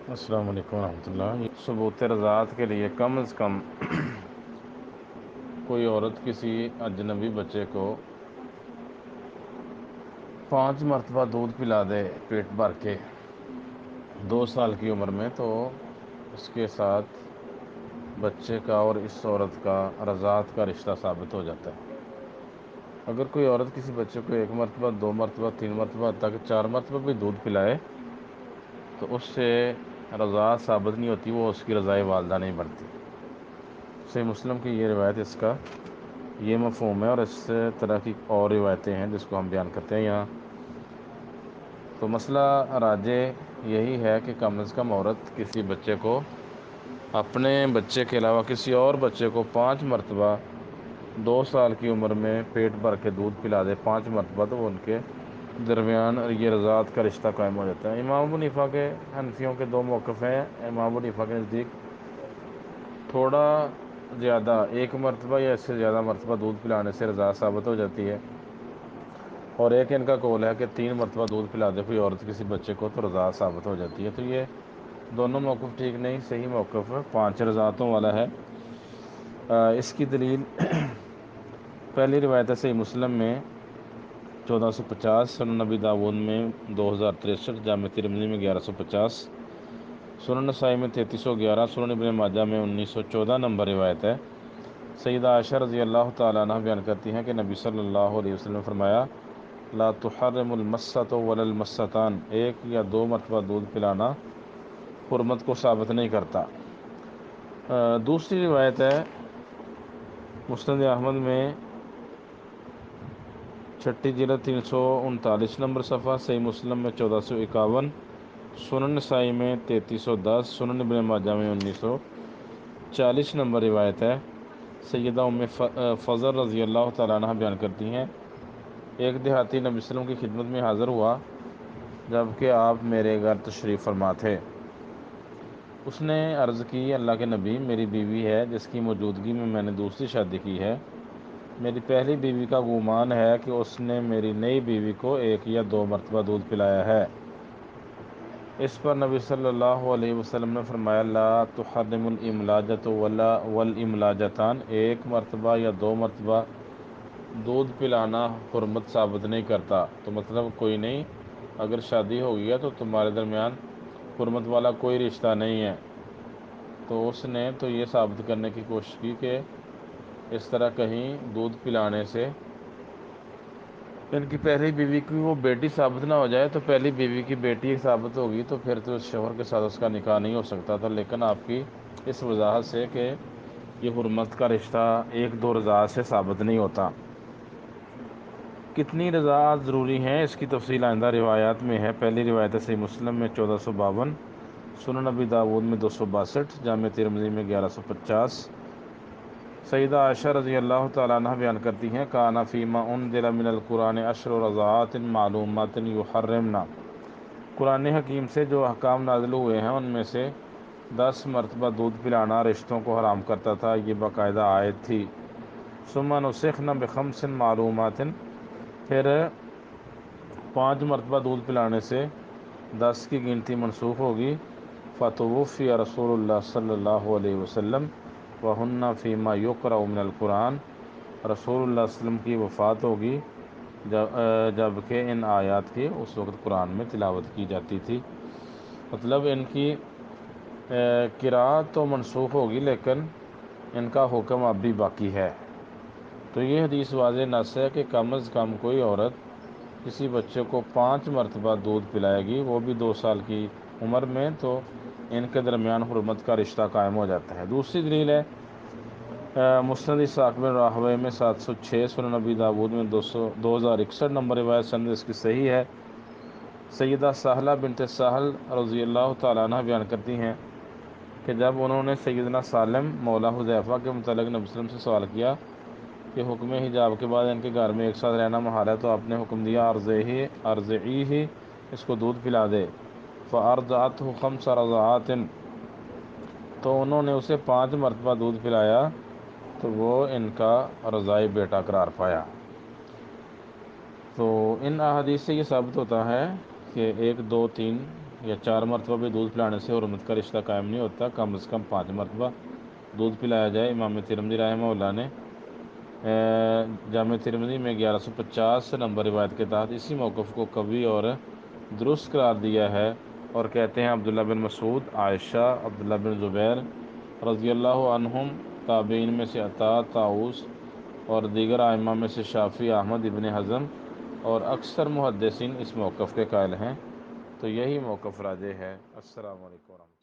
السلام علیکم ورحمۃ اللہ۔ ثبوت رضاعت کے لیے کم از کم کوئی عورت کسی اجنبی بچے کو 5 مرتبہ دودھ پلا دے پیٹ بھر کے 2 سال کی عمر میں، تو اس کے ساتھ بچے کا اور اس عورت کا رضاعت کا رشتہ ثابت ہو جاتا ہے۔ اگر کوئی عورت کسی بچے کو 1 مرتبہ 2 مرتبہ 3 مرتبہ تک 4 مرتبہ بھی دودھ پلائے تو اس سے رضاعت ثابت نہیں ہوتی، وہ اس کی رضائے والدہ نہیں بنتی۔ صحیح مسلم کی یہ روایت اس کا یہ مفہوم ہے، اور اس طرح کی اور روایتیں ہیں جس کو ہم بیان کرتے ہیں یہاں۔ تو مسئلہ راجع یہی ہے کہ کم از کم عورت کسی بچے کو اپنے بچے کے علاوہ کسی اور بچے کو 5 مرتبہ 2 سال کی عمر میں پیٹ بھر کے دودھ پلا دے 5 مرتبہ، تو وہ ان کے درمیان یہ رضاعت کا رشتہ قائم ہو جاتا ہے۔ امام ابو حنیفہ کے حنفیوں کے 2 موقف ہیں۔ امام ابو حنیفہ کے نزدیک تھوڑا زیادہ 1 مرتبہ یا اس سے زیادہ مرتبہ دودھ پلانے سے رضاعت ثابت ہو جاتی ہے، اور ایک ان کا قول ہے کہ 3 مرتبہ دودھ پلا دے کوئی عورت کسی بچے کو تو رضاعت ثابت ہو جاتی ہے۔ تو یہ دونوں موقف ٹھیک نہیں، صحیح موقف 5 رضاعتوں والا ہے۔ اس کی دلیل پہلی روایت ہے صحیح مسلم میں 1450، سنن نبی داود میں 2063، جامع ترمذی میں 1150، سنن نسائی میں 3311، سنن ابن ماجہ میں 1914 نمبر روایت ہے۔ سیدہ عائشہ رضی اللہ تعالیٰ عنہ بیان کرتی ہیں کہ نبی صلی اللہ علیہ وسلم نے فرمایا، لا تحرم المسۃ ولا المستان، 1 یا 2 مرتبہ دودھ پلانا حرمت کو ثابت نہیں کرتا۔ دوسری روایت ہے مسند احمد میں 6 جلد 339 نمبر صفحہ، صحیح مسلم میں 1451، سنن نسائی میں 3310، سنن ابن ماجہ میں 1940 نمبر روایت ہے۔ سیدہ ام فضل رضی اللہ تعالیٰ عنہ بیان کرتی ہیں، ایک دیہاتی نبی صلی اللہ علیہ وسلم کی خدمت میں حاضر ہوا جبکہ آپ میرے گھر تشریف فرما تھے۔ اس نے عرض کی، اللہ کے نبی، میری بیوی ہے جس کی موجودگی میں نے دوسری شادی کی ہے۔ میری پہلی بیوی کا گمان ہے کہ اس نے میری نئی بیوی کو 1 یا 2 مرتبہ دودھ پلایا ہے۔ اس پر نبی صلی اللہ علیہ وسلم نے فرمایا، لا تحرم الاملاجۃ والاملاجتان، 1 مرتبہ یا 2 مرتبہ دودھ پلانا حرمت ثابت نہیں کرتا۔ تو مطلب کوئی نہیں، اگر شادی ہو گئی ہے تو تمہارے درمیان حرمت والا کوئی رشتہ نہیں ہے۔ تو اس نے تو یہ ثابت کرنے کی کوشش کی کہ اس طرح کہیں دودھ پلانے سے ان کی پہلی بیوی کی وہ بیٹی ثابت نہ ہو جائے، تو پہلی بیوی کی بیٹی ثابت ہوگی تو پھر تو اس شوہر کے ساتھ اس کا نکاح نہیں ہو سکتا تھا۔ لیکن آپ کی اس وضاحت سے کہ یہ حرمت کا رشتہ 1-2 رضاعت سے ثابت نہیں ہوتا۔ کتنی رضاعت ضروری ہیں اس کی تفصیل آئندہ روایات میں ہے۔ پہلی روایت ہے صحیح مسلم میں 1452، سنن نبی داود میں 262، جامع ترمذی میں 1150۔ سیدہ عائشہ رضی اللہ تعالیٰ عنہ بیان کرتی ہیں، کان فیما انزل من القرآن 10 رضاعات معلومات یحرمنا، قرآن حکیم سے جو احکام نازل ہوئے ہیں ان میں سے 10 مرتبہ دودھ پلانا رشتوں کو حرام کرتا تھا، یہ باقاعدہ آیت تھی۔ ثم نسخنا ب5 معلومات، پھر 5 مرتبہ دودھ پلانے سے 10 کی گنتی منسوخ ہوگی۔ فتوفی رسول اللہ صلی اللہ علیہ وسلم وہن فیما یقرأ من القرآن، رسول اللہ صلی اللہ علیہ وسلم کی وفات ہوگی جبکہ ان آیات کی اس وقت قرآن میں تلاوت کی جاتی تھی۔ مطلب ان کی قرأت تو منسوخ ہوگی لیکن ان کا حکم اب بھی باقی ہے۔ تو یہ حدیث واضح نص ہے کہ کم از کم کوئی عورت کسی بچے کو 5 مرتبہ دودھ پلائے گی، وہ بھی 2 سال کی عمر میں، تو ان کے درمیان حرمت کا رشتہ قائم ہو جاتا ہے۔ دوسری دلیل ہے مسند اسحاق بن راہویہ میں 706، سنن نبی داود میں 2061 نمبر روایت، سند اس کی صحیح ہے۔ سیدہ سہلہ بنت سہل رضی اللہ تعالیٰ عنہ بیان کرتی ہیں کہ جب انہوں نے سیدنا سالم مولا حذیفہ کے متعلق نبی صلی اللہ علیہ وسلم سے سوال کیا کہ حکم حجاب کے بعد ان کے گھر میں ایک ساتھ رہنا محال ہے، تو آپ نے حکم دیا، ارضعیہ، اس کو دودھ پلا دے۔ فارضعته 5 رضعات، تو انہوں نے اسے 5 مرتبہ دودھ پلایا تو وہ ان کا رضائی بیٹا قرار پایا۔ تو ان احادیث سے یہ ثابت ہوتا ہے کہ 1 2 3 یا 4 مرتبہ بھی دودھ پلانے سے حرمت کا رشتہ قائم نہیں ہوتا، کم از کم 5 مرتبہ دودھ پلایا جائے۔ امام ترمذی رحمہ اللہ نے جامع ترمذی میں 1150 نمبر روایت کے تحت اسی موقف کو قوی اور درست قرار دیا ہے، اور کہتے ہیں عبداللہ بن مسعود، عائشہ، عبداللہ بن زبیر رضی اللہ عنہم، تابعین میں سے عطا، طاؤس اور دیگر ائمہ میں سے شافعی، احمد، ابن حزم اور اکثر محدثین اس موقف کے قائل ہیں، تو یہی موقف راجح ہے۔ السلام علیکم ورحمۃ اللہ۔